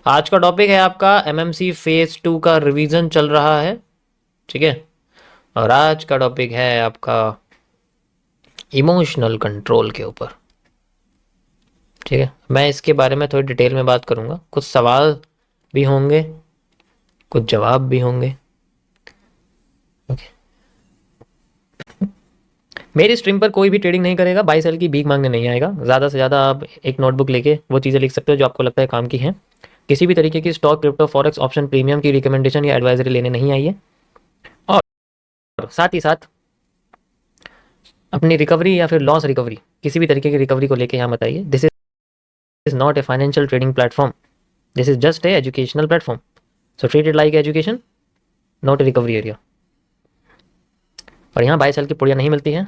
आज का टॉपिक है आपका एमएमसी फेज 2 का रिवीजन चल रहा है। ठीक है, और आज का टॉपिक है आपका इमोशनल कंट्रोल के ऊपर। ठीक है, मैं इसके बारे में थोड़ी डिटेल में बात करूंगा, कुछ सवाल भी होंगे, कुछ जवाब भी होंगे। ओके, मेरी स्ट्रीम पर कोई भी ट्रेडिंग नहीं करेगा, 22 साल की भीख मांगने नहीं आएगा। ज़्यादा से ज़्यादा आप एक नोटबुक लेके वो चीज़ें लिख सकते हो जो आपको लगता है काम की हैं। किसी भी तरीके की stock, crypto, forex, option, premium की रिकमेंडेशन या एडवाइजरी लेने नहीं आई है। और साथ ही साथ अपनी रिकवरी या फिर लॉस रिकवरी, किसी भी तरीके की रिकवरी को लेके यहाँ बताइए। This is not a financial trading platform, this is just a educational platform, so treat it like education, not a recovery area. और यहाँ 22 साल की पुड़िया नहीं मिलती है।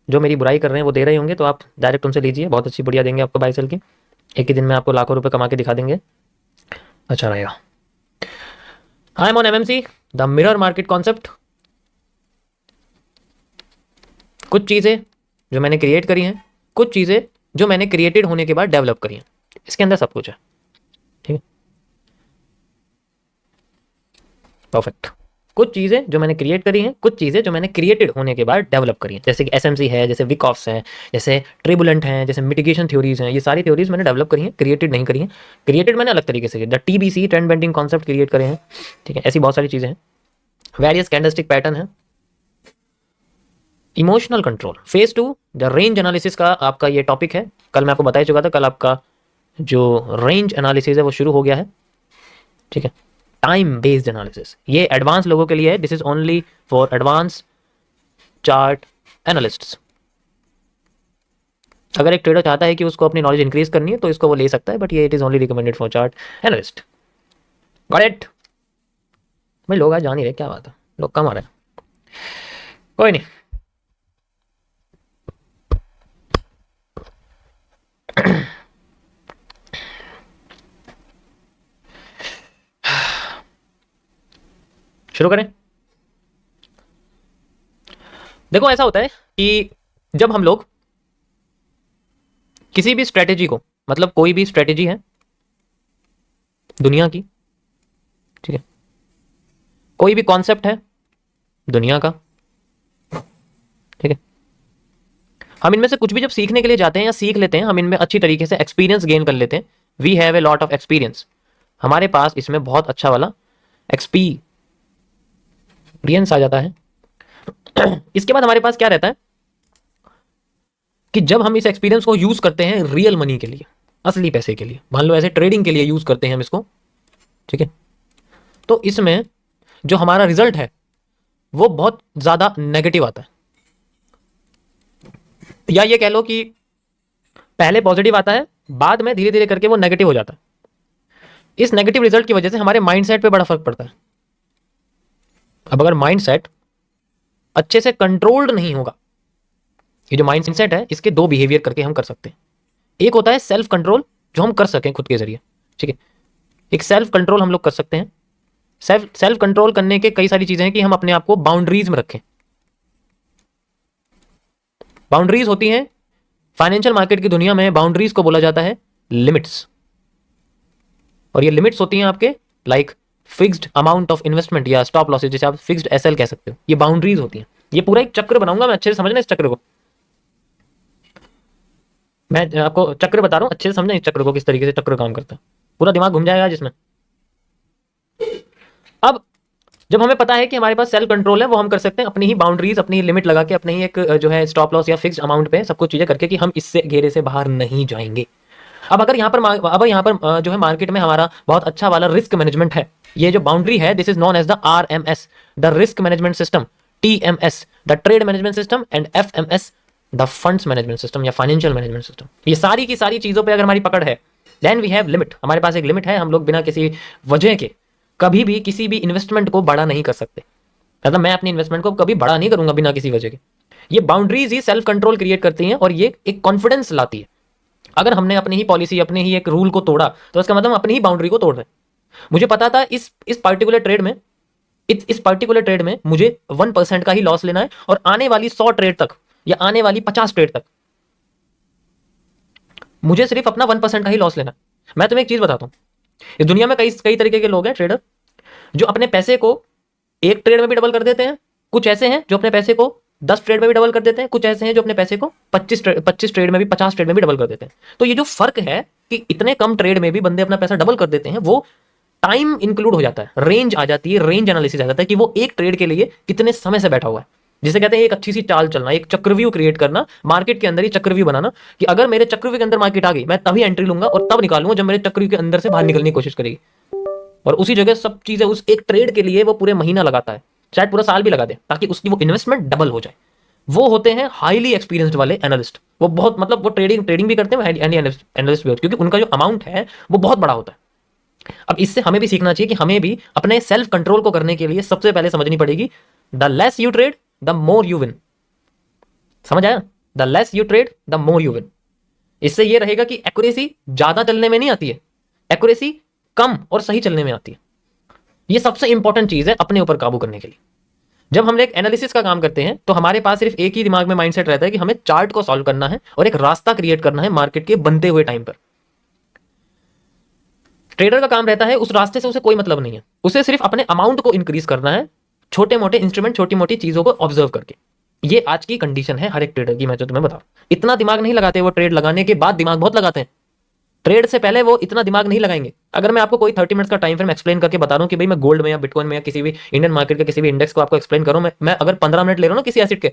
जो मेरी बुराई कर रहे हैं वो दे रहे होंगे तो आप डायरेक्ट उनसे लीजिए, बहुत अच्छी बुढ़िया देंगे आपको 22 साल की। एक ही दिन में आपको लाखों रुपए कमा के दिखा देंगे, अच्छा रहेगा। I am on MMC the mirror market concept. कुछ चीज़ें जो मैंने क्रिएट करी हैं, कुछ चीज़ें जो मैंने क्रिएटेड होने के बाद डेवलप करी हैं, इसके अंदर सब कुछ है। ठीक है, परफेक्ट। कुछ चीज़ें जो मैंने क्रिएट करी हैं, कुछ चीज़ें जो मैंने क्रिएटेड होने के बाद डेवलप करी हैं, जैसे कि एसएमसी है, जैसे विकॉफ्स हैं, जैसे ट्रिबुलेंट हैं, जैसे मिटिगेशन थ्योरीज हैं। ये सारी थ्योरीज मैंने डेवलप करी हैं, क्रिएटेड नहीं करी हैं। क्रिएटेड मैंने अलग तरीके से, the TBC trend bending concept create करे हैं। ठीक है, ऐसी बहुत सारी चीज़ें हैं। वेरियस कैंडलस्टिक पैटर्न है। Emotional control phase 2 the range analysis का आपका ये टॉपिक है। कल मैं आपको बता ही चुका था, कल आपका जो रेंज एनालिसिस है वो शुरू हो गया है। ठीक है, टाइम बेस्ड एनालिसिस ये एडवांस लोगों के लिए है। This is only for advance chart analysts. अगर एक ट्रेडर चाहता है कि उसको अपनी नॉलेज इंक्रीज करनी है तो इसको वो ले सकता है, बट ये it is only recommended for chart analyst. Got it? भाई लोग आज जान ही रहे, क्या बात है, लोग कम आ रहे हैं, कोई नहीं। शुरू करें। देखो ऐसा होता है कि जब हम लोग किसी भी स्ट्रेटेजी को, मतलब कोई भी स्ट्रेटेजी है दुनिया की, ठीक है, कोई भी कॉन्सेप्ट है दुनिया का, ठीक है, हम इनमें से कुछ भी जब सीखने के लिए जाते हैं या सीख लेते हैं, हम इनमें अच्छी तरीके से एक्सपीरियंस गेन कर लेते हैं। We have a lot of experience, हमारे पास इसमें बहुत अच्छा वाला एक्सपीरियंस आ जाता है। इसके बाद हमारे पास क्या रहता है कि जब हम इस एक्सपीरियंस को यूज करते हैं रियल मनी के लिए, असली पैसे के लिए, मान लो ऐसे ट्रेडिंग के लिए यूज करते हैं हम इसको, ठीक है, तो इसमें जो हमारा रिजल्ट है वो बहुत ज्यादा नेगेटिव आता है। या ये कह लो कि पहले पॉजिटिव आता है, बाद में धीरे धीरे करके वो नेगेटिव हो जाता है। इस नेगेटिव रिजल्ट की वजह से हमारे माइंडसेट पे बड़ा फर्क पड़ता है। अब अगर माइंडसेट अच्छे से कंट्रोल्ड नहीं होगा, ये जो माइंडसेट है इसके दो बिहेवियर करके हम कर सकते हैं। एक होता है सेल्फ कंट्रोल, जो हम कर सकें खुद के जरिए, ठीक है, एक सेल्फ कंट्रोल हम लोग कर सकते हैं। सेल्फ कंट्रोल करने के कई सारी चीजें हैं कि हम अपने आप को बाउंड्रीज में रखें। बाउंड्रीज होती हैं फाइनेंशियल मार्केट की दुनिया में, बाउंड्रीज को बोला जाता है लिमिट्स। और ये लिमिट्स होती हैं आपके like fixed amount of investment या स्टॉप लॉसेज, जैसे आप फिक्स्ड एसएल कह सकते हो। ये बाउंड्रीज होती हैं। ये पूरा एक चक्र बनाऊंगा मैं, अच्छे से समझना इस चक्र को। मैं आपको चक्र बता रहा हूँ, अच्छे से समझना इस चक्र को, किस तरीके से चक्र काम करता है। पूरा दिमाग घूम जाएगा जिसमें। अब जब हमें पता है कि हमारे पास सेल्फ कंट्रोल है, वो हम कर सकते हैं अपनी ही बाउंड्रीज, अपनी ही लिमिट लगा के, अपनी ही एक जो है स्टॉप लॉस या फिक्स्ड अमाउंट पे सब कुछ चीजें करके कि हम इससे घेरे से बाहर नहीं जाएंगे। अब अगर यहाँ पर जो है मार्केट में हमारा बहुत अच्छा वाला रिस्क मैनेजमेंट है, ये जो बाउंड्री है this is known as the RMS, the risk management system, TMS the trade management system, and FMS the funds management system या फाइनेंशियल मैनेजमेंट सिस्टम। ये सारी की सारी चीजों पे अगर हमारी पकड़ है, देन वी हैव लिमिट। हमारे पास एक लिमिट है, हम लोग बिना किसी वजह के कभी भी किसी भी इन्वेस्टमेंट को बड़ा नहीं कर सकते। मतलब मैं अपनी इन्वेस्टमेंट को कभी बड़ा नहीं करूंगा बिना किसी वजह के। ये बाउंड्रीज ही सेल्फ कंट्रोल क्रिएट करती हैं और ये एक कॉन्फिडेंस लाती है। अगर हमने अपनी ही पॉलिसी, अपने ही एक रूल को तोड़ा तो इसका मतलब हम अपनी ही बाउंड्री को तोड़ रहे हैं। मुझे पता था इस पर्टिकुलर ट्रेड में, इस पर्टिकुलर ट्रेड में मुझे 1% का ही लॉस लेना है, और आने वाली 100 ट्रेड तक या आने वाली 50 ट्रेड तक मुझे सिर्फ अपना 1% का ही लॉस लेना है। मैं तुम्हें एक चीज बताता हूं, इस दुनिया में कई कई तरीके के लोग हैं ट्रेडर, जो अपने पैसे को एक ट्रेड में भी डबल कर देते हैं, कुछ ऐसे हैं जो अपने पैसे को 10 ट्रेड में भी डबल कर देते हैं, कुछ ऐसे हैं जो अपने पैसे को 25 ट्रेड में भी 50 ट्रेड में भी डबल कर देते हैं। तो ये जो फर्क है कि इतने कम ट्रेड में भी बंदे अपना पैसा डबल कर देते हैं, वो टाइम इंक्लूड हो जाता है, रेंज आ जाती है, रेंज एनालिसिस आ जाता है कि वो एक ट्रेड के लिए कितने समय से बैठा हुआ है। जिसे कहते हैं एक अच्छी सी चाल चलना, एक चक्रव्यूह क्रिएट करना, मार्केट के अंदर ही चक्रव्यूह बनाना कि अगर मेरे चक्रव्यूह के अंदर मार्केट आ गई, मैं तभी एंट्री लूंगा और तब निकालूंगा जब मेरे चक्रव्यूह के अंदर से बाहर निकलने की कोशिश करेगी। और उसी जगह सब चीजें उस एक ट्रेड के लिए वो पूरे महीना लगाता है, शायद पूरा साल भी लगा दे, ताकि उसकी वो इन्वेस्टमेंट डबल हो जाए। वो होते हैं हाईली एक्सपीरियंस्ड वाले एनालिस्ट। वो बहुत मतलब वो ट्रेडिंग भी करते हैं, एनालिस्ट भी होते हैं, क्योंकि उनका जो अमाउंट है वो बहुत बड़ा होता है। अब इससे हमें भी सीखना चाहिए कि हमें भी अपने सेल्फ कंट्रोल को करने के लिए सबसे पहले समझनी पड़ेगी, the less you trade the more you win. समझ आया? The less you trade the more you win. इससे ये रहेगा कि एक्यूरेसी ज्यादा चलने में नहीं आती है, एक्यूरेसी कम और सही चलने में आती है। ये सबसे इंपॉर्टेंट चीज है अपने ऊपर काबू करने के लिए। जब हम एक एनालिसिस का काम करते हैं तो हमारे पास सिर्फ एक ही दिमाग में माइंडसेट रहता है कि हमें चार्ट को सॉल्व करना है और एक रास्ता क्रिएट करना है मार्केट के बनते हुए टाइम पर। ट्रेडर का काम रहता है उस रास्ते से उसे कोई मतलब नहीं है, उसे सिर्फ अपने अमाउंट को इंक्रीज करना है, छोटे मोटे इंस्ट्रूमेंट, छोटी मोटी चीजों को ऑब्जर्व करके। ये आज की कंडीशन है हर एक ट्रेडर की, मैं जो तुम्हें बताऊं। इतना दिमाग नहीं लगाते वो, ट्रेड लगाने के बाद दिमाग बहुत लगाते हैं, ट्रेड से पहले वो इतना दिमाग नहीं लगाएंगे। अगर मैं आपको कोई 30 मिनट्स का टाइम फ्रेम एक्सप्लेन करके बता रहा हूं कि भाई मैं गोल्ड में या बिटकॉइन में या किसी भी इंडियन मार्केट के किसी भी इंडेक्स को आपको एक्सप्लेन करूं, मैं अगर 15 मिनट ले रहा हूं ना किसी एसेट के,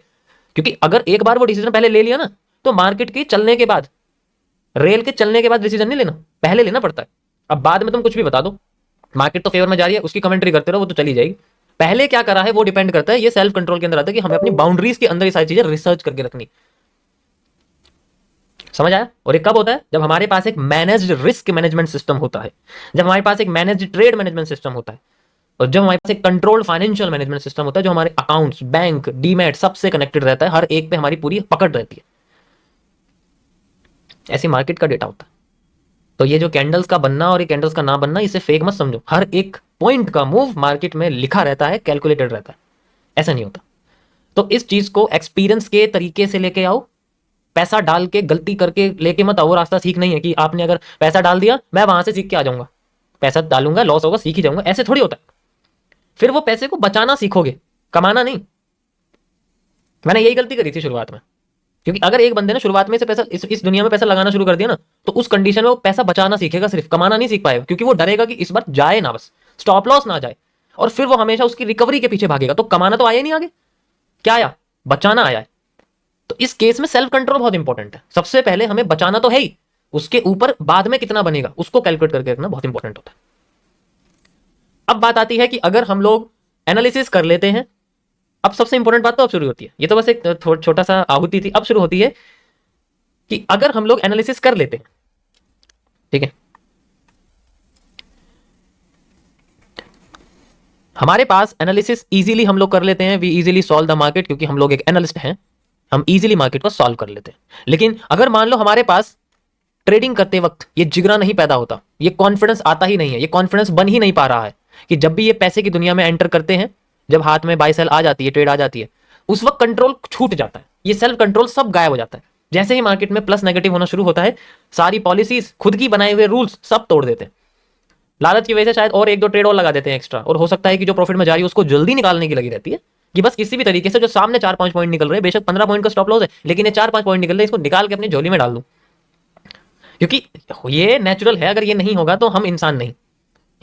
क्योंकि अगर एक बार वो डिसीजन पहले ले लिया ना, तो मार्केट की चलने के बाद, रेल के चलने के बाद डिसीजन नहीं लेना, पहले लेना पड़ता है। अब बाद में तुम कुछ भी बता दो, मार्केट तो फेवर में जा रही है, उसकी कमेंट्री करते रहो, वो तो चली जाएगी। पहले क्या करा है वो डिपेंड करता है। ये सेल्फ कंट्रोल के अंदर आता है कि हमें अपनी बाउंड्रीज के अंदर ये सारी चीजें रिसर्च करके रखनी। समझ आया? और ये कब होता है? जब हमारे पास एक मैनेज्ड रिस्क मैनेजमेंट सिस्टम होता है, जब हमारे पास एक मैनेज्ड ट्रेड मैनेजमेंट सिस्टम होता है, और जब हमारे पास एक कंट्रोल्ड फाइनेंशियल मैनेजमेंट सिस्टम होता है, जो हमारे अकाउंट्स, बैंक, डीमैट सबसे कनेक्टेड रहता है, हर एक पे हमारी पूरी पकड़ रहती है। ऐसी मार्केट का डेटा होता है। तो ये जो कैंडल्स का बनना और ये कैंडल्स का ना बनना, इसे फेक मत समझो। हर एक पॉइंट का मूव मार्केट में लिखा रहता है, कैलकुलेटेड रहता है, ऐसा नहीं होता। तो इस चीज को एक्सपीरियंस के तरीके से लेके आओ। पैसा डाल के गलती करके लेके मत आओ। वो रास्ता सीख नहीं है कि आपने अगर पैसा डाल दिया मैं वहां से सीख के आ जाऊंगा, पैसा डालूंगा लॉस होगा सीख ही जाऊंगा, ऐसे थोड़ी होता है। फिर वो पैसे को बचाना सीखोगे, कमाना नहीं। मैंने यही गलती करी थी शुरुआत में, क्योंकि अगर एक बंदे ने शुरुआत में से पैसा इस दुनिया में पैसा लगाना शुरू कर दिया ना, तो उस कंडीशन में वो पैसा बचाना सीखेगा, सिर्फ कमाना नहीं सीख पाएगा, क्योंकि वो डरेगा कि इस बार जाए ना, बस स्टॉप लॉस ना जाए, और फिर वो हमेशा उसकी रिकवरी के पीछे भागेगा। तो कमाना तो आया नहीं, आगे क्या आया? बचाना आया है। तो इस केस में सेल्फ कंट्रोल बहुत इंपॉर्टेंट है। सबसे पहले हमें बचाना तो है ही, उसके ऊपर बाद में कितना बनेगा उसको कैलकुलेट करके रखना बहुत इंपॉर्टेंट होता है। अब बात आती है कि अगर हम लोग एनालिसिस कर लेते हैं, अब सबसे इंपॉर्टेंट बात तो अब शुरू होती है। ये तो बस एक छोटा सा आहुति थी, अब शुरू होती है कि अगर हम लोग एनालिसिस कर लेते हैं, ठीक है, हमारे पास एनालिसिस इजीली हम लोग कर लेते हैं, we easily solve the market, क्योंकि हम लोग एक एनालिस्ट हैं, हम इजीली मार्केट को सॉल्व कर लेते हैं। लेकिन अगर मान लो हमारे पास ट्रेडिंग करते वक्त ये जिगरा नहीं पैदा होता, ये कॉन्फिडेंस आता ही नहीं है, ये कॉन्फिडेंस बन ही नहीं पा रहा है कि जब भी ये पैसे की दुनिया में एंटर करते हैं, जब हाथ में बाय सेल आ जाती है, ट्रेड आ जाती है, उस वक्त कंट्रोल छूट जाता है, ये सेल्फ कंट्रोल सब गायब हो जाता है। जैसे ही मार्केट में प्लस नेगेटिव होना शुरू होता है, सारी पॉलिसीज, खुद की बनाए हुए रूल्स सब तोड़ देते हैं। लालच की वजह से शायद और एक दो ट्रेड और लगा देते हैं एक्स्ट्रा, और हो सकता है कि जो प्रॉफिट में जा रही है उसको जल्दी निकालने की लगी रहती है कि बस किसी भी तरीके से जो सामने 4-5 पॉइंट निकल रहे हैं, बेशक 15 पॉइंट का स्टॉप लॉस है, लेकिन ये 4-5 पॉइंट निकल रहे हैं, इसको निकाल के अपनी झोली में डाल दूं, क्योंकि ये नेचुरल है। अगर ये नहीं होगा तो हम इंसान नहीं,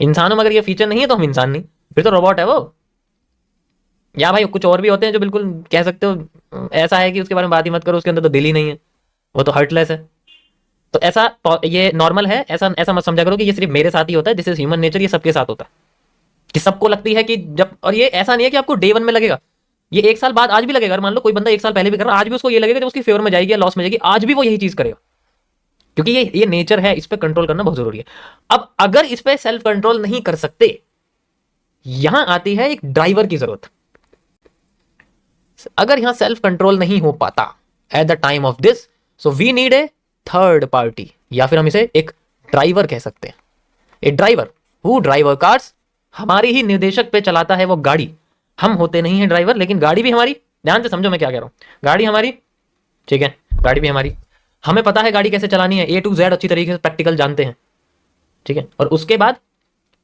इंसानों में अगर ये फीचर नहीं है तो हम इंसान नहीं, फिर तो रोबोट है वो। या भाई कुछ और भी होते हैं जो बिल्कुल कह सकते हो ऐसा है कि उसके बारे में बात ही मत करो, उसके अंदर तो दिल ही नहीं है, वो तो हार्टलेस है। तो ऐसा ये नॉर्मल है, ऐसा ऐसा मत समझा करो कि ये सिर्फ मेरे साथ ही होता है, दिस इज ह्यूमन नेचर, ये सबके साथ होता है कि सबको लगती है कि जब, और ये ऐसा नहीं है कि आपको डे 1 में लगेगा, ये 1 साल बाद आज भी लगेगा। मान लो कोई बंदा 1 साल पहले भी कर रहा है, आज भी उसको ये लगेगा जब उसकी फेवर में जाएगी या लॉस में जाएगी, आज भी वो यही चीज करेगा, क्योंकि ये नेचर है, इस पर कंट्रोल करना बहुत जरूरी है। अब अगर इस पर सेल्फ कंट्रोल नहीं कर सकते, यहां आती है एक ड्राइवर की जरूरत। अगर यहां सेल्फ कंट्रोल नहीं हो पाता at the time of this, so we need a third party, या फिर हम इसे एक ड्राइवर कह सकते हैं। A driver who driver cars, हमारी ही निर्देशक पे चलाता है वो गाड़ी। हम होते नहीं है ड्राइवर, लेकिन गाड़ी भी हमारी, ध्यान से समझो मैं क्या कह रहा हूं, गाड़ी हमारी, ठीक है, गाड़ी भी हमारी, हमें पता है गाड़ी कैसे चलानी है, A to Z अच्छी तरीके से प्रैक्टिकल जानते हैं, ठीक है, और उसके बाद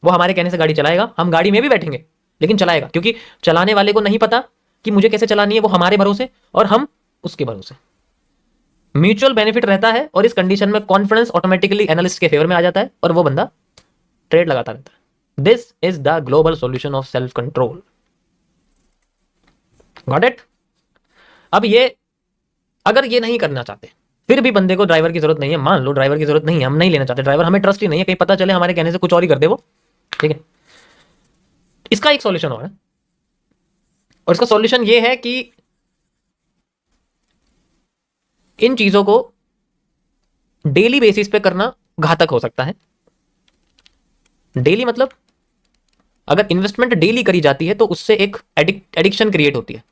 वो हमारे कहने से गाड़ी चलाएगा, हम गाड़ी में भी बैठेंगे लेकिन चलाएगा, क्योंकि चलाने वाले को नहीं पता कि मुझे कैसे चलानी है, वो हमारे भरोसे और हम उसके भरोसे। म्यूचुअल बेनिफिट रहता है और इस कंडीशन में कॉन्फिडेंस ऑटोमेटिकली एनालिस्ट के फेवर में आ जाता है और वो बंदा ट्रेड लगाता रहता है। This is the global solution of self control. Got it? अब ये अगर ये नहीं करना चाहते, फिर भी बंदे को ड्राइवर की जरूरत नहीं है, मान लो ड्राइवर की जरूरत नहीं है, हम नहीं लेना चाहते ड्राइवर, हमें ट्रस्ट ही नहीं है, कहीं पता चले हमारे कहने से कुछ और ही कर दे वो, ठीक है, इसका एक सॉल्यूशन और है। और इसका सॉल्यूशन ये है कि इन चीजों को डेली बेसिस पे करना घातक हो सकता है। डेली मतलब अगर इन्वेस्टमेंट डेली करी जाती है तो उससे एक एडिक्शन क्रिएट होती है।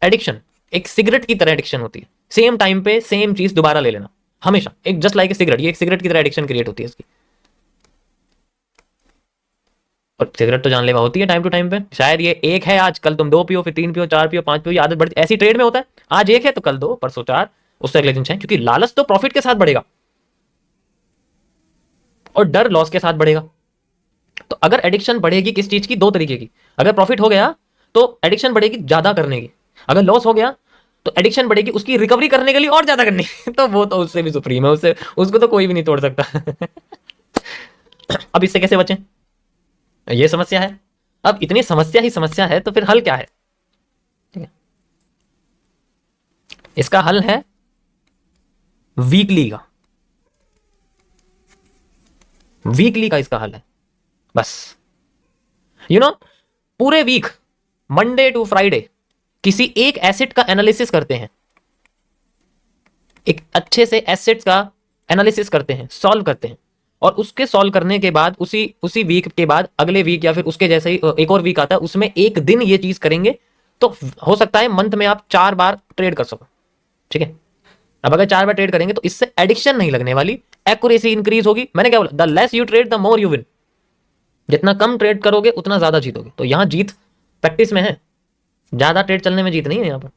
एडिक्शन एक सिगरेट की तरह एडिक्शन होती है, सेम टाइम पे सेम चीज दोबारा ले लेना हमेशा, एक जस्ट लाइक ए सिगरेट, ये एक सिगरेट की तरह एडिक्शन क्रिएट होती है इसकी। और सिगरेट तो जानलेवा होती है टाइम टू टाइम पे, शायद ये एक है आज, कल तुम 2 पियो, फिर 3 पियो, 4 पियो, 5 पियो, आदत बढ़ती, ऐसी ट्रेड में होता है, आज एक है तो कल 2, परसों 4, उससे अगले दिन 6, क्योंकि लालच तो प्रॉफिट के साथ बढ़ेगा और डर लॉस के साथ बढ़ेगा। तो अगर एडिक्शन बढ़ेगी किस चीज की, 2 तरीके की, अगर प्रॉफिट हो गया तो एडिक्शन बढ़ेगी ज्यादा करने की, अगर लॉस हो गया तो एडिक्शन बढ़ेगी उसकी रिकवरी करने के लिए और ज्यादा करने की। तो वो तो उससे भी सुप्रीम है, उससे उसको तो कोई भी नहीं तोड़ सकता। अब इससे कैसे बचें, ये समस्या है। अब इतनी समस्या ही समस्या है तो फिर हल क्या है? ठीक है, इसका हल है वीकली का, वीकली का इसका हल है बस। यू नो, पूरे वीक मंडे टू फ्राइडे किसी एक एसेट का एनालिसिस करते हैं, एक अच्छे से एसेट का एनालिसिस करते हैं, सॉल्व करते हैं, और उसके सॉल्व करने के बाद उसी वीक के बाद अगले वीक या फिर उसके जैसे ही एक और वीक आता है, उसमें एक दिन ये चीज करेंगे तो हो सकता है मंथ में आप 4 बार ट्रेड कर सको। ठीक है, अब अगर 4 बार ट्रेड करेंगे तो इससे एडिक्शन नहीं लगने वाली, एक्यूरेसी इंक्रीज होगी। मैंने क्या बोला, the less you trade the more you win, जितना कम ट्रेड करोगे उतना ज्यादा जीतोगे। तो यहां जीत प्रैक्टिस में है, ज्यादा ट्रेड चलने में जीत नहीं है यहां पर।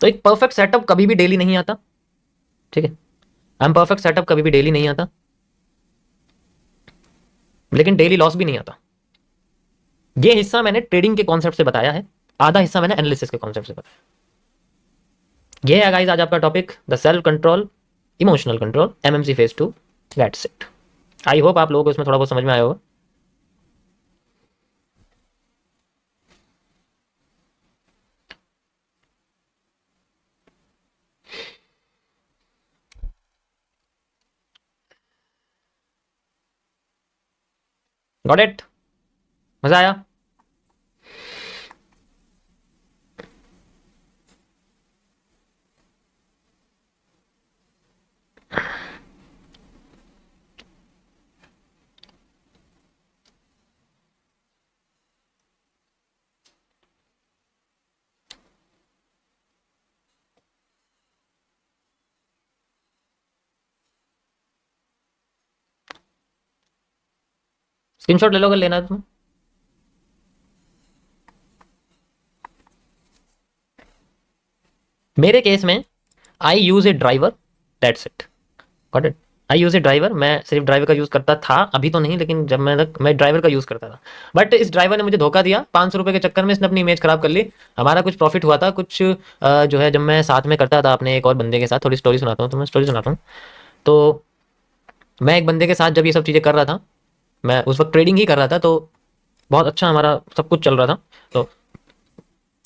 तो एक परफेक्ट सेटअप कभी भी डेली नहीं आता, ठीक है, परफेक्ट सेटअप कभी भी डेली नहीं आता, लेकिन डेली लॉस भी नहीं आता। ये हिस्सा मैंने ट्रेडिंग के कॉन्सेप्ट से बताया है, आधा हिस्सा मैंने एनालिसिस के कॉन्सेप्ट से बताया। ये है गाइस आज आपका topic, the self control, emotional control, MMC phase 2, that's it. I hope आप लोगों को इसमें थोड़ा बहुत समझ में आया होगा। Got it? मजा आया? स्क्रीनशॉट ले लो अगर लेना है तुम्हें। मेरे केस में I use a driver, that's it. Got it? I use a driver, मैं सिर्फ ड्राइवर का यूज करता था, अभी तो नहीं, लेकिन जब मैं ड्राइवर का यूज करता था। बट इस ड्राइवर ने मुझे धोखा दिया, 500 रुपए के चक्कर में इसने अपनी इमेज खराब कर ली। हमारा कुछ प्रॉफिट हुआ था, कुछ जो है, जब मैं साथ में करता था अपने एक और बंदे के साथ, थोड़ी स्टोरी सुनाता हूँ, तो मैं स्टोरी सुनाता हूँ। तो मैं एक बंदे के साथ जब ये सब चीज़ें कर रहा था, मैं उस वक्त ट्रेडिंग ही कर रहा था, तो बहुत अच्छा हमारा सब कुछ चल रहा था। तो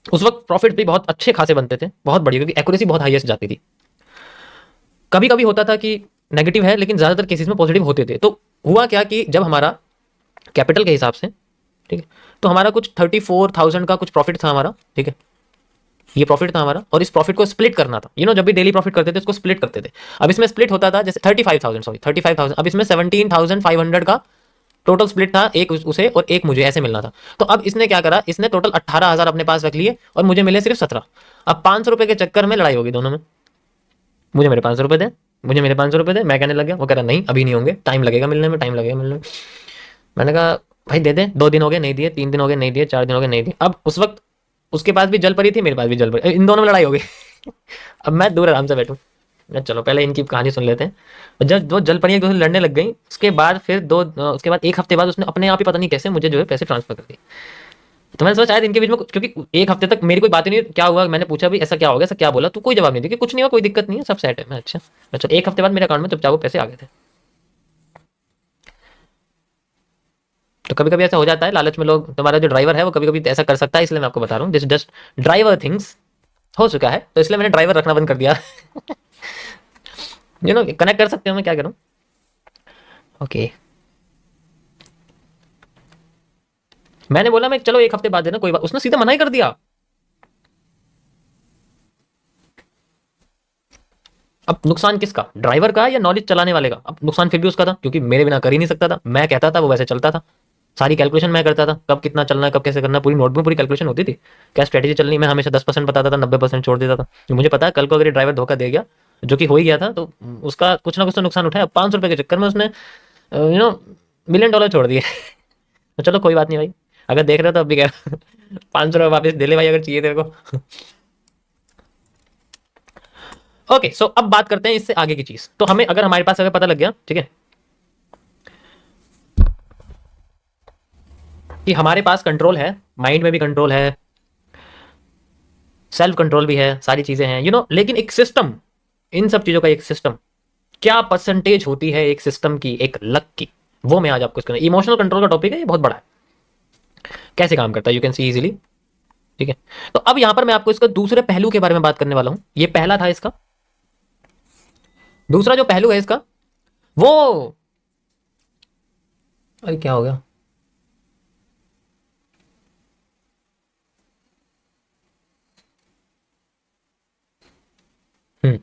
उस वक्त प्रॉफिट भी बहुत अच्छे खासे बनते थे, बहुत बढ़िया, क्योंकि एक्यूरेसी बहुत हाईएस्ट जाती थी। कभी कभी होता था कि नेगेटिव है, लेकिन ज़्यादातर केसेस में पॉजिटिव होते थे। तो हुआ क्या कि जब हमारा कैपिटल के हिसाब से, ठीक है, तो हमारा कुछ 34,000 का कुछ प्रॉफिट था हमारा, ठीक है, ये प्रॉफिट था हमारा, और इस प्रॉफिट को स्प्लिट करना था। जब भी डेली प्रॉफिट करते थे इसको स्प्लिट करते थे। अब इसमें स्प्लिट होता था जैसे 35,000, अब इसमें 17,500 का टोटल स्प्लिट था, एक उसे और एक मुझे, ऐसे मिलना था। तो अब इसने क्या करा, इसने टोटल 18,000 अपने पास रख लिए और मुझे मिले सिर्फ 17। अब 500 रुपए के चक्कर में लड़ाई होगी दोनों में, मुझे मेरे 500 रुपए दे, मुझे मेरे 500 रुपए दे। मैं कहने लग गया, वो कह रहा नहीं अभी नहीं होंगे, टाइम लगेगा मिलने में, टाइम लगेगा मिलने में। मैंने कहा भाई दे दे, 2 दिन हो गए नहीं दिए, 3 दिन हो गए नहीं दिए, 4 दिन हो गए नहीं दिए। अब उस वक्त उसके पास भी जल पड़ी थी, मेरे पास भी जल पड़ी, इन दोनों में लड़ाई हो गई। अब मैं दूर आराम से बैठूं, चलो पहले इनकी कहानी सुन लेते हैं। जब वो जल परी एक दूसरे से लड़ने लग गई, उसके बाद फिर उसके बाद 1 हफ्ते बाद उसने अपने आप ही पता नहीं कैसे मुझे जो है पैसे ट्रांसफर कर दिए। तो मैंने सोचा शायद इनके बीच में क्योंकि 1 हफ्ते तक मेरी कोई बात ही नहीं, क्या हुआ, मैंने पूछा भी ऐसा क्या हो गया, ऐसा क्या बोला, तो कोई जवाब नहीं दिया कि कुछ नहीं हुआ, कोई दिक्कत नहीं है, सब सेट है। मैं अच्छा, मैं चलो 1 हफ्ते बाद मेरे अकाउंट में चुपचाप वो पैसे आ गए थे। तो कभी कभी ऐसा हो जाता है, लालच में लोग, तुम्हारा जो ड्राइवर है वो कभी कभी ऐसा कर सकता है, इसलिए मैं आपको बता रहा हूँ, दिस जस्ट ड्राइवर थिंग्स हो चुका है, तो इसलिए मैंने ड्राइवर रखना बंद कर दिया। कनेक्ट कर सकते हो, मैं क्या करूँ। ओके, मैंने बोला मैं चलो 1 हफ्ते बाद देना कोई बात, उसने सीधा मना ही कर दिया। अब नुकसान किसका, ड्राइवर का या नॉलेज चलाने वाले का। अब नुकसान फिर भी उसका था, क्योंकि मेरे बिना कर ही नहीं सकता था, मैं कहता था वो वैसे चलता था, सारी कैलकुलेशन मैं करता था, कब कितना चलना है, कब कैसे करना है, पूरी नोट में पूरी कैलकुलेशन होती थी, क्या स्ट्रेटेजी चलनी। मैं हमेशा 10% बताता था, 90% छोड़ देता था। मुझे पता है कल को अगर ये ड्राइवर धोखा दे गया, जो कि हो ही गया था, तो उसका कुछ ना कुछ तो नुकसान उठाया। 500 रुपये के चक्कर में उसने $1 million छोड़ दिए। तो चलो कोई बात नहीं भाई, अगर देख रहे हो तो अब भी कह 500 रुपये वापस दे ले भाई, अगर चाहिए तेरे को। ओके, सो अब बात करते हैं इससे आगे की चीज। तो हमें अगर हमारे पास अगर पता लग गया, ठीक है, कि हमारे पास कंट्रोल है, माइंड में भी कंट्रोल है, सेल्फ कंट्रोल भी है, सारी चीजें हैं, लेकिन एक सिस्टम, इन सब चीजों का एक सिस्टम, क्या परसेंटेज होती है एक सिस्टम की, एक लक की, वो मैं आज आपको इसके इमोशनल कंट्रोल का टॉपिक है, ये बहुत बड़ा है, कैसे काम करता है, यू कैन सी इजीली। ठीक है, तो अब यहां पर मैं आपको इसका दूसरे पहलू के बारे में बात करने वाला हूं। ये पहला था इसका, दूसरा जो पहलू है इसका, वो, अरे क्या हो गया, हम्म,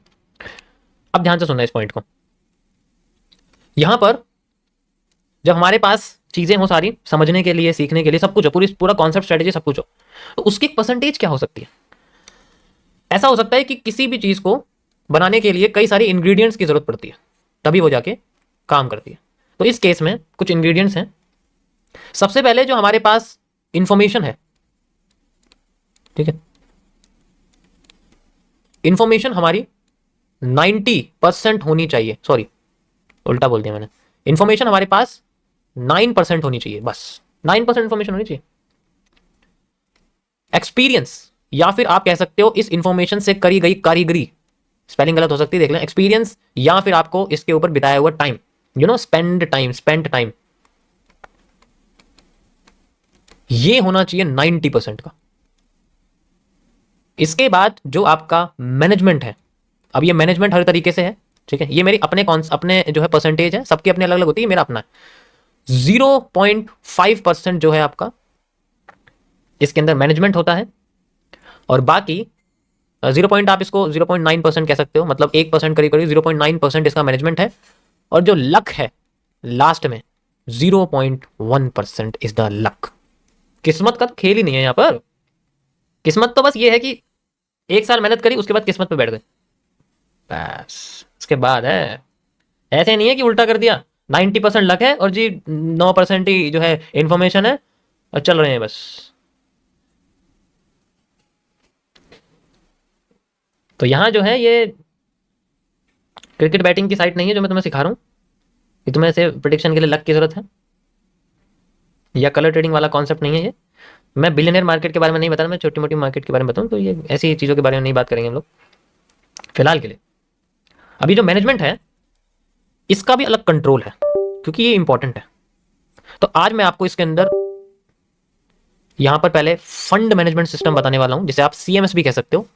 अब ध्यान से सुनना इस पॉइंट को। यहां पर जब हमारे पास चीजें हो सारी समझने के लिए, सीखने के लिए, सब कुछ हो, पूरा कॉन्सेप्ट, स्ट्रेटेजी, सब कुछ हो, तो उसकी एक परसेंटेज क्या हो सकती है। ऐसा हो सकता है कि किसी भी चीज को बनाने के लिए कई सारी इंग्रेडिएंट्स की जरूरत पड़ती है, तभी वो जाके काम करती है। तो इस केस में कुछ इंग्रेडिएंट्स हैं। सबसे पहले जो हमारे पास इंफॉर्मेशन है, ठीक है, इंफॉर्मेशन हमारी 90% होनी चाहिए, सॉरी उल्टा बोल दिया मैंने, इंफॉर्मेशन हमारे पास 9% होनी चाहिए, बस 9% इंफॉर्मेशन होनी चाहिए। एक्सपीरियंस, या फिर आप कह सकते हो इस इंफॉर्मेशन से करी गई कारीगरी, स्पेलिंग गलत हो सकती है देख लें, एक्सपीरियंस, या फिर आपको इसके ऊपर बिताया हुआ टाइम, स्पेंट टाइम, ये होना चाहिए 90% का। इसके बाद जो आपका मैनेजमेंट है, अब ये मैनेजमेंट हर तरीके से है, ठीक है, ये मेरी अपने जो है परसेंटेज है, सबकी अपने अलग अलग होती है, मेरा अपना है। 0.5% जो है आपका इसके अंदर मैनेजमेंट होता है, और बाकी 0. आप इसको 0.9% कह सकते हो, मतलब 1% करीब करीब 0.9% इसका मैनेजमेंट है। और जो लक है लास्ट में, 0.1% इज द लक। किस्मत का तो खेल ही नहीं है यहां पर। किस्मत तो बस ये है कि 1 साल मेहनत करी, उसके बाद किस्मत पे बैठ गए, बस उसके बाद है। ऐसे नहीं है कि उल्टा कर दिया, 90% लक है और जी 9% ही जो है इंफॉर्मेशन है, और चल रहे हैं बस। तो यहाँ जो है ये क्रिकेट बैटिंग की साइट नहीं है जो मैं तुम्हें सिखा रहा हूँ, कि तुम्हें ऐसे प्रिडिक्शन के लिए लक की जरूरत है, या कलर ट्रेडिंग वाला कॉन्सेप्ट नहीं है ये। मैं बिलियनर मार्केट के बारे में नहीं बता रहा, मैं छोटी मोटी मार्केट के बारे में बताऊँ, तो ये ऐसी चीज़ों के बारे में नहीं बात करेंगे हम लोग फिलहाल के लिए। अभी जो मैनेजमेंट है इसका भी अलग कंट्रोल है, क्योंकि ये इंपॉर्टेंट है। तो आज मैं आपको इसके अंदर यहां पर पहले फंड मैनेजमेंट सिस्टम बताने वाला हूं, जिसे आप सीएमएस भी कह सकते हो,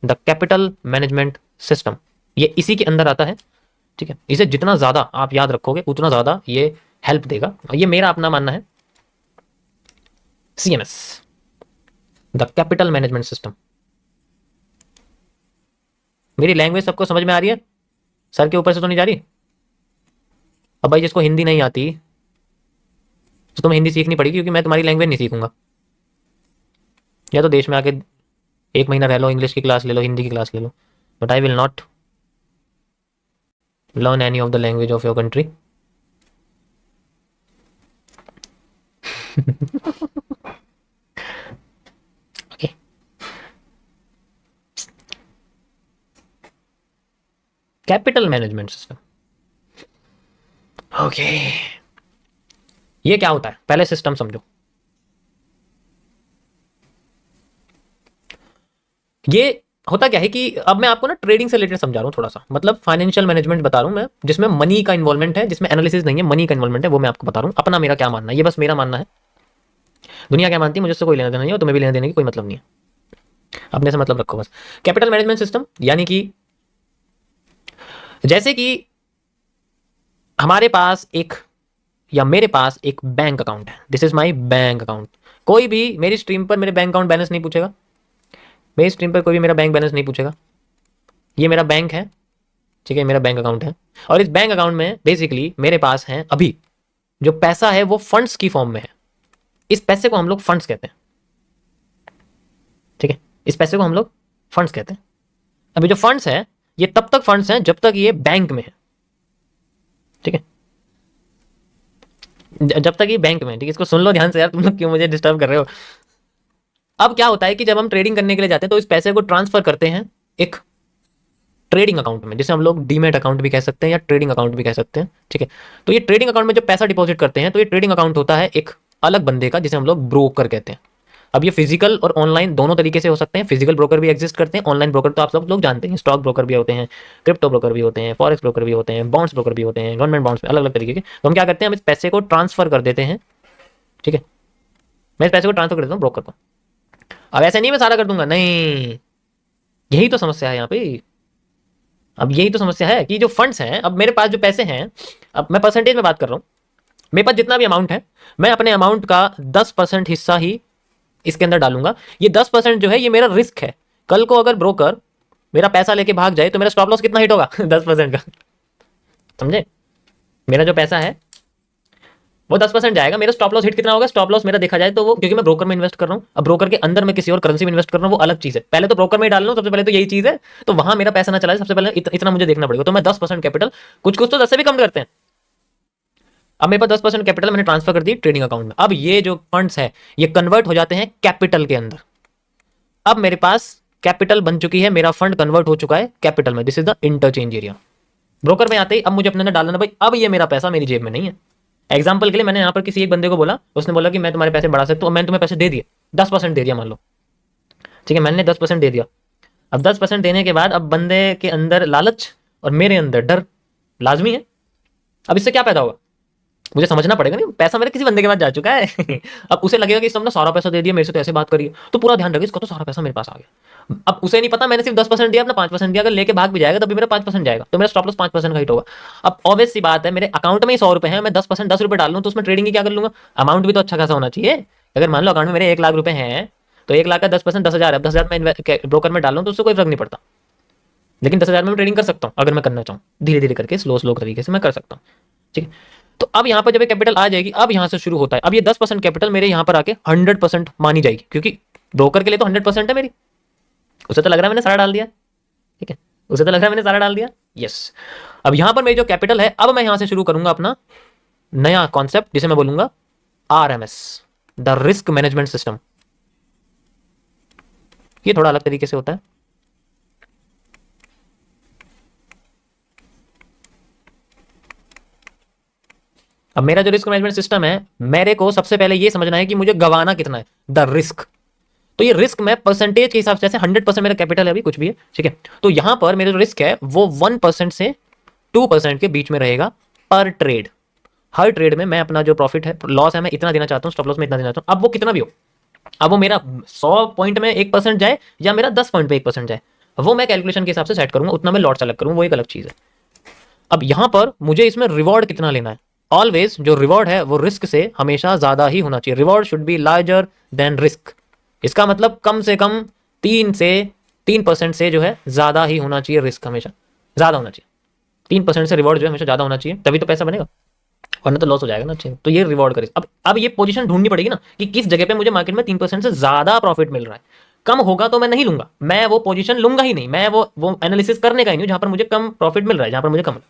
द कैपिटल मैनेजमेंट सिस्टम। ये इसी के अंदर आता है, ठीक है। इसे जितना ज्यादा आप याद रखोगे उतना ज्यादा ये हेल्प देगा, ये मेरा अपना मानना है। CMS, the capital management system. मेरी लैंग्वेज सबको समझ में आ रही है, सर के ऊपर से तो नहीं जा रही। अब भाई जिसको हिंदी नहीं आती तो तुम्हें हिंदी सीखनी पड़ेगी, क्योंकि मैं तुम्हारी लैंग्वेज नहीं सीखूंगा। या तो देश में आके 1 महीना रह लो, इंग्लिश की क्लास ले लो, हिंदी की क्लास ले लो, but I will not learn any of the language of your country. Okay, capital management system. Okay, ये क्या होता है पहले सिस्टम समझो। ये होता क्या है कि अब मैं आपको ना ट्रेडिंग से रिलेटेड समझा रहा हूँ थोड़ा सा, मतलब फाइनेंशियल मैनेजमेंट बता रहा हूँ मैं, जिसमें मनी का इन्वॉल्वमेंट है, जिसमें एनालिसिस नहीं है, मनी का इन्वॉल्वमेंट है, वो मैं आपको बता रहा हूँ। अपना मेरा क्या मानना है, ये बस मेरा मानना है। दुनिया क्या मानती है मुझे उससे कोई लेना देना नहीं है, और तुम्हें भी लेना देने की कोई मतलब नहीं है। अपने से मतलब रखो बस। कैपिटल मैनेजमेंट सिस्टम यानी कि जैसे कि हमारे पास एक या मेरे पास एक बैंक अकाउंट है, this is my bank account. कोई भी मेरी स्ट्रीम पर मेरे बैंक अकाउंट बैलेंस नहीं पूछेगा, मेरी स्ट्रीम पर कोई भी मेरा बैंक बैलेंस नहीं पूछेगा। ये मेरा बैंक है, ठीक है, मेरा बैंक अकाउंट है। और इस बैंक अकाउंट में बेसिकली मेरे पास है अभी जो पैसा है वो फंड्स की फॉर्म में है। इस पैसे को हम लोग फंड्स कहते हैं, ठीक है, इस पैसे को हम लोग फंड्स कहते हैं। अभी जो फंड्स है ये तब तक फंड्स हैं जब तक ये बैंक में है, ठीक है, जब तक ये बैंक में है, ठीक है। इसको सुन लो ध्यान से यार, तुम लोग क्यों मुझे डिस्टर्ब कर रहे हो। अब क्या होता है कि जब हम ट्रेडिंग करने के लिए जाते हैं तो इस पैसे को ट्रांसफर करते हैं एक ट्रेडिंग अकाउंट में, जिसे हम लोग डीमेट अकाउंट भी कह सकते हैं या ट्रेडिंग अकाउंट भी कह सकते हैं, ठीक है। तो ये ट्रेडिंग अकाउंट में जब पैसा डिपॉजिट करते हैं तो ये ट्रेडिंग अकाउंट होता है एक अलग बंदे का, जिसे हम लोग ब्रोकर कहते हैं। अब ये फिजिकल और ऑनलाइन दोनों तरीके से हो सकते हैं। फिजिकल ब्रोकर भी एग्जिस्ट करते हैं, ऑनलाइन ब्रोकर तो आप सब लोग जानते हैं, स्टॉक ब्रोकर भी होते हैं, क्रिप्टो ब्रोकर भी होते हैं, फॉरेक्स ब्रोकर भी होते हैं, बॉन्ड्स ब्रोकर भी होते हैं, गवर्नमेंट बॉन्ड्स में अलग अलग तरीके के। तो हम क्या करते हैं, हम इस पैसे को ट्रांसफर कर देते हैं, ठीक है। मैं इस पैसे को ट्रांसफर कर देता हूँ ब्रोकर को। अब ऐसे नहीं मैं सारा कर दूंगा, नहीं, यही तो समस्या है यहाँ पे। अब यही तो समस्या है कि जो फंड्स हैं, अब मेरे पास जो पैसे हैं, अब मैं परसेंटेज में बात कर रहा हूँ, मेरे पास जितना भी अमाउंट है मैं अपने अमाउंट का 10% हिस्सा ही इसके अंदर डालूंगा। ये 10% जो है ये मेरा रिस्क है। कल को अगर ब्रोकर मेरा पैसा लेके भाग जाए तो मेरा स्टॉप लॉस कितना हिट होगा 10% का, समझे। मेरा जो पैसा है वो 10% जाएगा, मेरा स्टॉप लॉस हिट कितना होगा, स्टॉप लॉस मेरा देखा जाए तो वो, क्योंकि मैं ब्रोकर में इन्वेस्ट कर रहा हूँ, अब ब्रोकर के अंदर मैं किसी और करेंसी में इन्वेस्ट कर रहा हूँ, वो अलग चीज है। पहले तो ब्रोकर में ही डाल लूँ, सबसे पहले तो यही चीज है। तो वहां मेरा पैसा ना चला सबसे पहले इतना मुझे देखना पड़ेगा। तो मैं 10% कैपिटल, कुछ कुछ तो 10 से भी कम करते हैं। अब मेरे पास 10% कैपिटल मैंने ट्रांसफर कर दी ट्रेडिंग अकाउंट में। अब ये जो फंड्स है ये कन्वर्ट हो जाते हैं कैपिटल के अंदर। अब मेरे पास कैपिटल बन चुकी है, मेरा फंड कन्वर्ट हो चुका है कैपिटल में। This is the interchange area. Broker में आते ही अब मुझे अपने अंदर डालना, भाई अब ये मेरा पैसा मेरी जेब में नहीं है। एग्जाम्पल के लिए मैंने यहाँ पर किसी एक बंदे को बोला, उसने बोला कि मैं तुम्हारे पैसे बढ़ा सकता हूँ, मैंने तुम्हें पैसे दे दिए, 10% दे दिया मान लो, ठीक है, मैंने 10% दे दिया। अब 10% देने के बाद अब बंदे के अंदर लालच और मेरे अंदर डर लाजमी है। अब इससे क्या पैदा होगा, मुझे समझना पड़ेगा, नहीं पैसा मेरे किसी बंदे के पास जा चुका है अब उसे लगेगा कि इसने अपना सारा पैसा दे दिया, मेरे से तो ऐसे बात करिए, तो पूरा ध्यान रखिए इसका तो सारा पैसा मेरे पास आ गया। अब उसे नहीं पता मैंने सिर्फ 10% दिया, अपना 5% दिया, अगर लेके भाग भी जाएगा तभी मेरा 5% जाएगा, तो मेरा स्टॉप लॉस 5% का हिट होगा। अब ऑब्वियस सी बात है, मेरे अकाउंट में ही 100 रुपए है, मैं 10% 10 रुपए डाल लूँ तो उसमें ट्रेडिंग की क्या कर लूंगा। अमाउंट भी तो अच्छा खासा होना चाहिए। अगर मान लो अकाउंट में मेरे 1 लाख रुपए हैं तो 1 लाख का 10% 10,000 है, 10,000 मैं ब्रोकर में डालूँ तो उससे कोई फर्क नहीं पड़ता। लेकिन 10,000 में मैं ट्रेडिंग कर सकता हूँ अगर मैं करना चाहूँ, धीरे धीरे करके स्लो स्लो तरीके से मैं कर सकता हूँ, ठीक है। तो अब यहाँ पर जब कैपिटल आ जाएगी, अब यहाँ से शुरू होता है। अब ये 10% कैपिटल मेरे यहाँ पर आके 100% मानी जाएगी, क्योंकि ब्रोकर के लिए तो 100% है मेरी। उसे तो लग रहा है मैंने सारा डाल दिया, ठीक है, उसे तो लग रहा है मैंने सारा डाल दिया, यस। अब यहाँ पर मेरी जो कैपिटल है, अब मैं यहाँ से शुरू करूंगा अपना नया कॉन्सेप्ट, जिसे मैं बोलूंगा RMS, the risk management system. ये थोड़ा अलग तरीके से होता है। अब मेरा जो रिस्क मैनेजमेंट सिस्टम है, मेरे को सबसे पहले ये समझना है कि मुझे गंवाना कितना है, द रिस्क। तो ये रिस्क मैं परसेंटेज के हिसाब से, जैसे 100% मेरा कैपिटल है अभी कुछ भी है, ठीक है, तो यहां पर मेरा जो रिस्क है वो 1% से 2% के बीच में रहेगा पर ट्रेड। हर ट्रेड में मैं अपना जो प्रॉफिट है, लॉस है, मैं इतना देना चाहता हूँ, स्टॉप लॉस में इतना देना चाहता हूँ। अब वो कितना भी हो, अब वो मेरा 100 पॉइंट में 1% जाए या मेरा 10 पॉइंट पे 1% जाए, वो मैं कैलकुलेशन के हिसाब से सेट करूंगा, उतना मैं लॉट सेलेक्ट करूंगा, वो एक अलग चीज है। अब यहां पर मुझे इसमें रिवॉर्ड कितना लेना है, ऑलवेज जो रिवॉर्ड है वो रिस्क से हमेशा ज्यादा ही होना चाहिए। Reward should be larger than risk. इसका मतलब कम से कम 3% से जो है ज्यादा ही होना चाहिए, रिस्क हमेशा ज्यादा होना चाहिए। 3% से रिवॉर्ड जो है हमेशा ज्यादा होना चाहिए, तभी तो पैसा बनेगा, वरना तो लॉस हो जाएगा ना। अच्छे, तो ये रिवॉर्ड का रिस्क। अब ये पोजीशन ढूंढनी पड़ेगी ना कि किस जगह पे मुझे मार्केट में 3% से ज्यादा प्रॉफिट मिल रहा है। कम होगा तो मैं नहीं लूंगा, मैं वो पोजीशन लूंगा ही नहीं, मैं वो एनालिसिस करने का ही नहीं जहां पर मुझे कम प्रॉफिट मिल रहा है, जहां पर मुझे कम।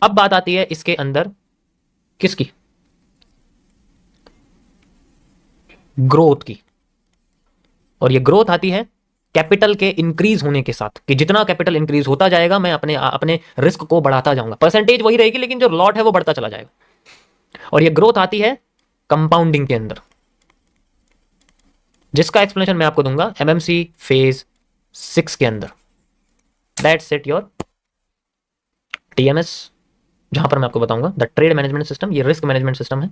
अब बात आती है इसके अंदर किसकी, ग्रोथ की। और ये ग्रोथ आती है कैपिटल के इंक्रीज होने के साथ, कि जितना कैपिटल इंक्रीज होता जाएगा मैं अपने रिस्क को बढ़ाता जाऊंगा। परसेंटेज वही रहेगी लेकिन जो लॉट है वो बढ़ता चला जाएगा। और ये ग्रोथ आती है कंपाउंडिंग के अंदर, जिसका एक्सप्लेनेशन मैं आपको दूंगा एमएमसी फेज 6 के अंदर। दैट्स इट योर टीएमएस, जहां पर मैं आपको बताऊंगा द ट्रेड मैनेजमेंट सिस्टम। ये रिस्क मैनेजमेंट सिस्टम है।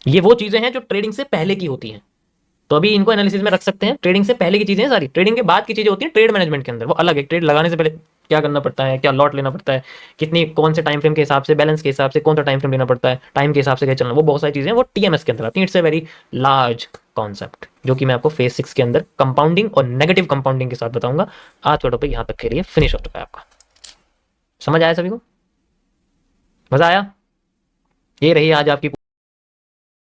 ये वो चीजें हैं जो ट्रेडिंग से पहले की होती हैं, तो अभी इनको एनालिसिस में रख सकते हैं। ट्रेडिंग से पहले की चीजें हैं सारी, ट्रेडिंग के बाद की चीजें होती हैं ट्रेड मैनेजमेंट के अंदर, वो अलग है। ट्रेड लगाने से पहले क्या करना पड़ता है, क्या लॉट लेना पड़ता है, कितनी कौन से टाइम फ्रेम के हिसाब से, बैलेंस के हिसाब से कौन सा टाइम फ्रेम लेना पड़ता है, टाइम के हिसाब से क्या चलना, वो बहुत सारी चीजें वो टीएमएस के अंदर आती हैं। It's a very large concept जो कि मैं आपको फेज 6 के अंदर कंपाउंडिंग और नेगेटिव कंपाउंडिंग के साथ बताऊंगा। आज का टॉपिक यहाँ तक के लिए फिनिश हो चुका है आपका। समझ आया सभी को? मजा आया? ये रही आज आपकी